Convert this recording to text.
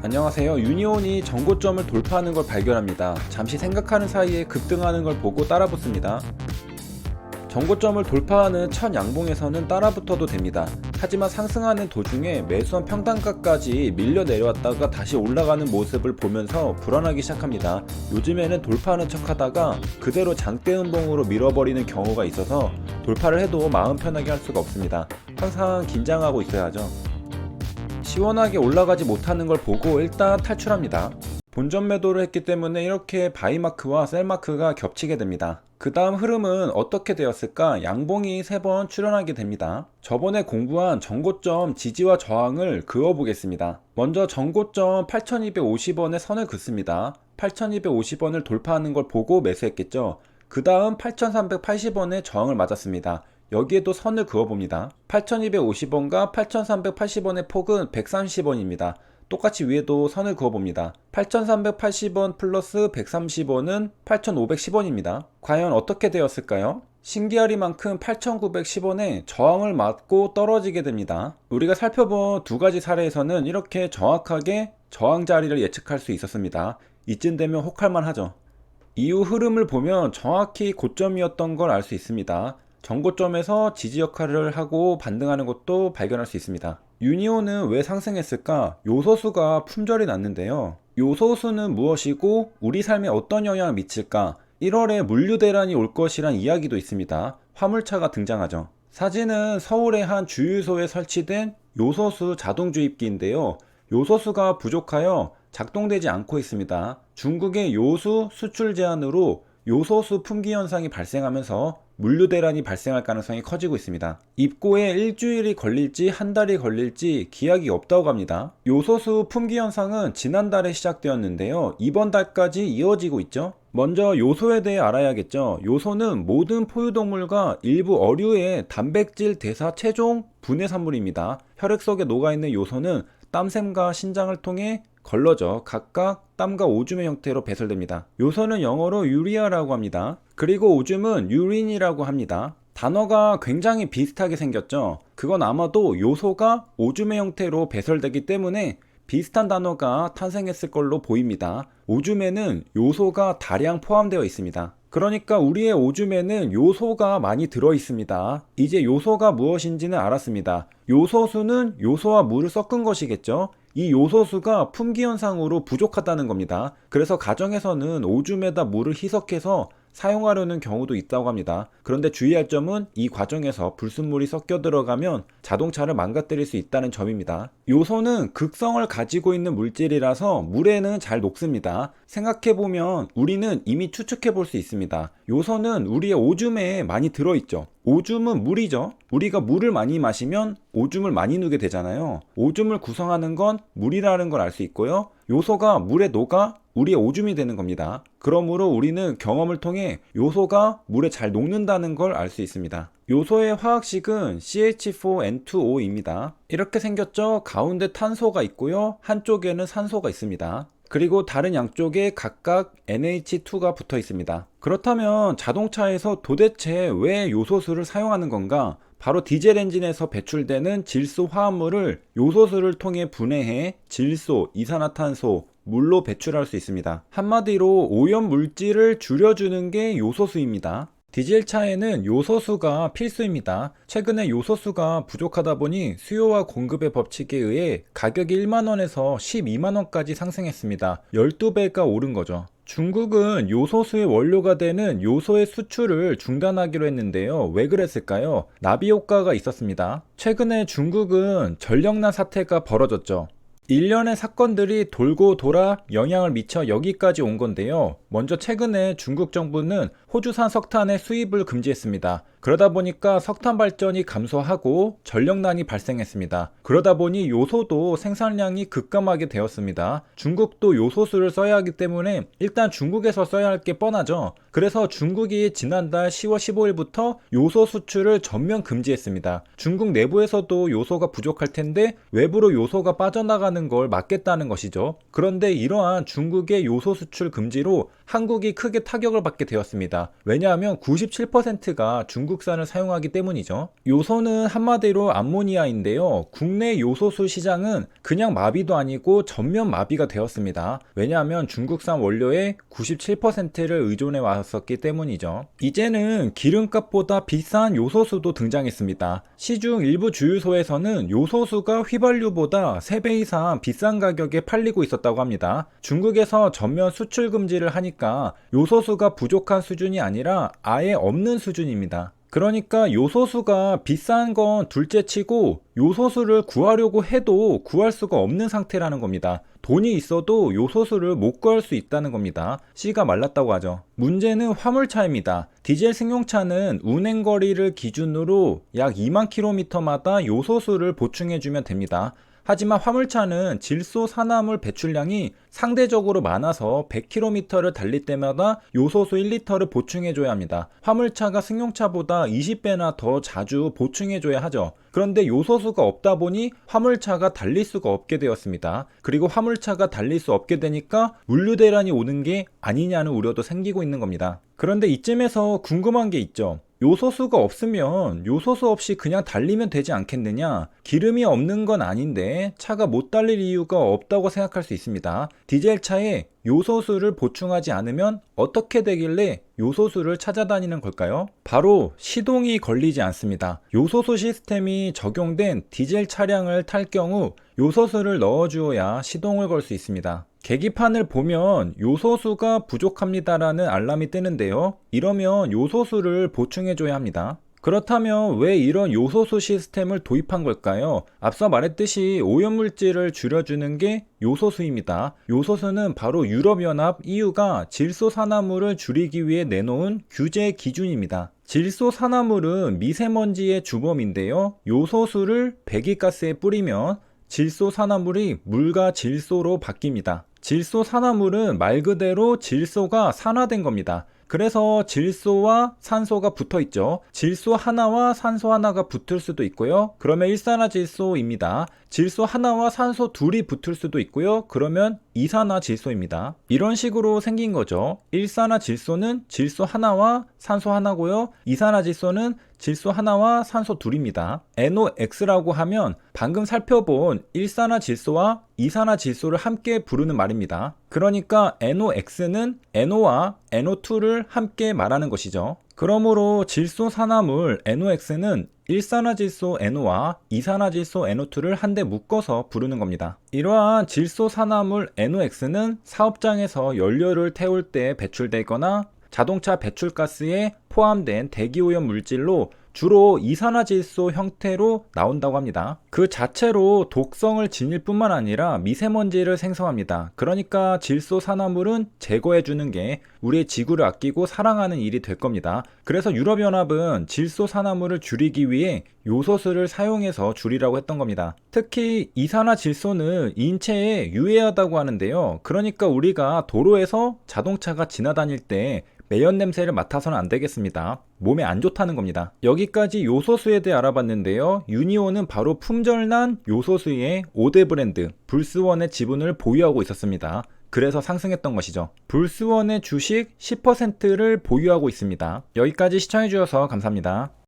안녕하세요. 유니온이 전고점을 돌파하는 걸 발견합니다. 잠시 생각하는 사이에 급등하는 걸 보고 따라붙습니다. 전고점을 돌파하는 첫 양봉에서는 따라붙어도 됩니다. 하지만 상승하는 도중에 매수한 평단가까지 밀려 내려왔다가 다시 올라가는 모습을 보면서 불안하기 시작합니다. 요즘에는 돌파하는 척 하다가 그대로 장대 음봉으로 밀어버리는 경우가 있어서 돌파를 해도 마음 편하게 할 수가 없습니다. 항상 긴장하고 있어야죠. 시원하게 올라가지 못하는 걸 보고 일단 탈출합니다. 본전 매도를 했기 때문에 이렇게 바이마크와 셀마크가 겹치게 됩니다. 그 다음 흐름은 어떻게 되었을까? 양봉이 3번 출현하게 됩니다. 저번에 공부한 전고점 지지와 저항을 그어보겠습니다. 먼저 전고점 8250원에 선을 긋습니다. 8250원을 돌파하는 걸 보고 매수했겠죠. 그 다음 8380원에 저항을 맞았습니다. 여기에도 선을 그어봅니다. 8250원과 8380원의 폭은 130원입니다. 똑같이 위에도 선을 그어봅니다. 8380원 플러스 130원은 8510원입니다. 과연 어떻게 되었을까요? 신기하리만큼 8910원에 저항을 맞고 떨어지게 됩니다. 우리가 살펴본 두 가지 사례에서는 이렇게 정확하게 저항 자리를 예측할 수 있었습니다. 이쯤 되면 혹할만 하죠. 이후 흐름을 보면 정확히 고점이었던 걸 알 수 있습니다. 전고점에서 지지 역할을 하고 반등하는 것도 발견할 수 있습니다. 유니온은 왜 상승했을까? 요소수가 품절이 났는데요. 요소수는 무엇이고 우리 삶에 어떤 영향을 미칠까? 1월에 물류 대란이 올 것이란 이야기도 있습니다. 화물차가 등장하죠. 사진은 서울의 한 주유소에 설치된 요소수 자동 주입기인데요. 요소수가 부족하여 작동되지 않고 있습니다. 중국의 요수 수출 제한으로 요소수 품귀 현상이 발생하면서 물류 대란이 발생할 가능성이 커지고 있습니다. 입고에 일주일이 걸릴지 한 달이 걸릴지 기약이 없다고 합니다. 요소수 품귀 현상은 지난달에 시작되었는데요. 이번 달까지 이어지고 있죠. 먼저 요소에 대해 알아야겠죠. 요소는 모든 포유동물과 일부 어류의 단백질 대사 최종 분해 산물입니다. 혈액 속에 녹아있는 요소는 땀샘과 신장을 통해 걸러져 각각 땀과 오줌의 형태로 배설됩니다. 요소는 영어로 유리아라고 합니다. 그리고 오줌은 유린이라고 합니다. 단어가 굉장히 비슷하게 생겼죠. 그건 아마도 요소가 오줌의 형태로 배설되기 때문에 비슷한 단어가 탄생했을 걸로 보입니다. 오줌에는 요소가 다량 포함되어 있습니다. 그러니까 우리의 오줌에는 요소가 많이 들어 있습니다. 이제 요소가 무엇인지는 알았습니다. 요소수는 요소와 물을 섞은 것이겠죠. 이 요소수가 품귀 현상으로 부족하다는 겁니다. 그래서 가정에서는 오줌에다 물을 희석해서 사용하려는 경우도 있다고 합니다. 그런데 주의할 점은 이 과정에서 불순물이 섞여 들어가면 자동차를 망가뜨릴 수 있다는 점입니다. 요소는 극성을 가지고 있는 물질이라서 물에는 잘 녹습니다. 생각해보면 우리는 이미 추측해볼 수 있습니다. 요소는 우리의 오줌에 많이 들어있죠. 오줌은 물이죠. 우리가 물을 많이 마시면 오줌을 많이 누게 되잖아요. 오줌을 구성하는 건 물이라는 걸 알 수 있고요. 요소가 물에 녹아 우리의 오줌이 되는 겁니다. 그러므로 우리는 경험을 통해 요소가 물에 잘 녹는다는 걸 알 수 있습니다. 요소의 화학식은 CH4N2O입니다. 이렇게 생겼죠? 가운데 탄소가 있고요. 한쪽에는 산소가 있습니다. 그리고 다른 양쪽에 각각 NH2가 붙어 있습니다. 그렇다면 자동차에서 도대체 왜 요소수를 사용하는 건가? 바로 디젤 엔진에서 배출되는 질소 화합물을 요소수를 통해 분해해 질소, 이산화탄소, 물로 배출할 수 있습니다. 한마디로 오염 물질을 줄여주는 게 요소수입니다. 디젤차에는 요소수가 필수입니다. 최근에 요소수가 부족하다 보니 수요와 공급의 법칙에 의해 가격이 1만원에서 12만원까지 상승했습니다. 12배가 오른 거죠. 중국은 요소수의 원료가 되는 요소의 수출을 중단하기로 했는데요. 왜 그랬을까요? 나비 효과가 있었습니다. 최근에 중국은 전력난 사태가 벌어졌죠. 일련의 사건들이 돌고 돌아 영향을 미쳐 여기까지 온 건데요. 먼저 최근에 중국 정부는 호주산 석탄의 수입을 금지했습니다. 그러다 보니까 석탄 발전이 감소하고 전력난이 발생했습니다. 그러다 보니 요소도 생산량이 급감하게 되었습니다. 중국도 요소수를 써야 하기 때문에 일단 중국에서 써야 할 게 뻔하죠. 그래서 중국이 지난달 10월 15일부터 요소 수출을 전면 금지했습니다. 중국 내부에서도 요소가 부족할 텐데 외부로 요소가 빠져나가는 걸 막겠다는 것이죠. 그런데 이러한 중국의 요소 수출 금지로 한국이 크게 타격을 받게 되었습니다. 왜냐하면 97%가 중국 중국산을 사용하기 때문이죠. 요소는 한마디로 암모니아인데요. 국내 요소수 시장은 그냥 마비도 아니고 전면 마비가 되었습니다. 왜냐하면 중국산 원료의 97%를 의존해 왔었기 때문이죠. 이제는 기름값보다 비싼 요소수도 등장했습니다. 시중 일부 주유소에서는 요소수가 휘발유보다 3배 이상 비싼 가격에 팔리고 있었다고 합니다. 중국에서 전면 수출 금지를 하니까 요소수가 부족한 수준이 아니라 아예 없는 수준입니다. 그러니까 요소수가 비싼 건 둘째치고 요소수를 구하려고 해도 구할 수가 없는 상태라는 겁니다. 돈이 있어도 요소수를 못 구할 수 있다는 겁니다. 씨가 말랐다고 하죠. 문제는 화물차입니다. 디젤 승용차는 운행거리를 기준으로 약 2만 km마다 요소수를 보충해주면 됩니다. 하지만 화물차는 질소 산화물 배출량이 상대적으로 많아서 100km를 달릴 때마다 요소수 1리터를 보충해줘야 합니다. 화물차가 승용차보다 20배나 더 자주 보충해줘야 하죠. 그런데 요소수가 없다 보니 화물차가 달릴 수가 없게 되었습니다. 그리고 화물차가 달릴 수 없게 되니까 물류대란이 오는 게 아니냐는 우려도 생기고 있는 겁니다. 그런데 이쯤에서 궁금한 게 있죠. 요소수가 없으면 요소수 없이 그냥 달리면 되지 않겠느냐? 기름이 없는 건 아닌데 차가 못 달릴 이유가 없다고 생각할 수 있습니다. 디젤차에 요소수를 보충하지 않으면 어떻게 되길래 요소수를 찾아다니는 걸까요? 바로 시동이 걸리지 않습니다. 요소수 시스템이 적용된 디젤 차량을 탈 경우 요소수를 넣어주어야 시동을 걸 수 있습니다. 계기판을 보면 요소수가 부족합니다라는 알람이 뜨는데요. 이러면 요소수를 보충해줘야 합니다. 그렇다면 왜 이런 요소수 시스템을 도입한 걸까요? 앞서 말했듯이 오염물질을 줄여주는 게 요소수입니다. 요소수는 바로 유럽연합 EU가 질소산화물을 줄이기 위해 내놓은 규제 기준입니다. 질소산화물은 미세먼지의 주범인데요. 요소수를 배기가스에 뿌리면 질소산화물이 물과 질소로 바뀝니다. 질소산화물은 말 그대로 질소가 산화된 겁니다. 그래서 질소와 산소가 붙어 있죠. 질소 하나와 산소 하나가 붙을 수도 있고요. 그러면 일산화질소입니다. 질소 하나와 산소 둘이 붙을 수도 있고요. 그러면 이산화질소입니다. 이런 식으로 생긴 거죠. 일산화질소는 질소 하나와 산소 하나고요. 이산화질소는 질소 하나와 산소 둘입니다. NOx라고 하면 방금 살펴본 일산화질소와 이산화질소를 함께 부르는 말입니다. 그러니까 NOx는 NO와 NO2를 함께 말하는 것이죠. 그러므로 질소산화물 NOx는 일산화질소 NO와 이산화질소 NO2를 한데 묶어서 부르는 겁니다. 이러한 질소산화물 NOx는 사업장에서 연료를 태울 때 배출되거나 자동차 배출가스에 포함된 대기오염 물질로 주로 이산화질소 형태로 나온다고 합니다. 그 자체로 독성을 지닐 뿐만 아니라 미세먼지를 생성합니다. 그러니까 질소산화물은 제거해주는 게 우리의 지구를 아끼고 사랑하는 일이 될 겁니다. 그래서 유럽연합은 질소산화물을 줄이기 위해 요소수를 사용해서 줄이라고 했던 겁니다. 특히 이산화질소는 인체에 유해하다고 하는데요. 그러니까 우리가 도로에서 자동차가 지나다닐 때 매연 냄새를 맡아서는 안 되겠습니다. 몸에 안 좋다는 겁니다. 여기까지 요소수에 대해 알아봤는데요. 유니온은 바로 품절난 요소수의 5대 브랜드 불스원의 지분을 보유하고 있었습니다. 그래서 상승했던 것이죠. 불스원의 주식 10%를 보유하고 있습니다. 여기까지 시청해주셔서 감사합니다.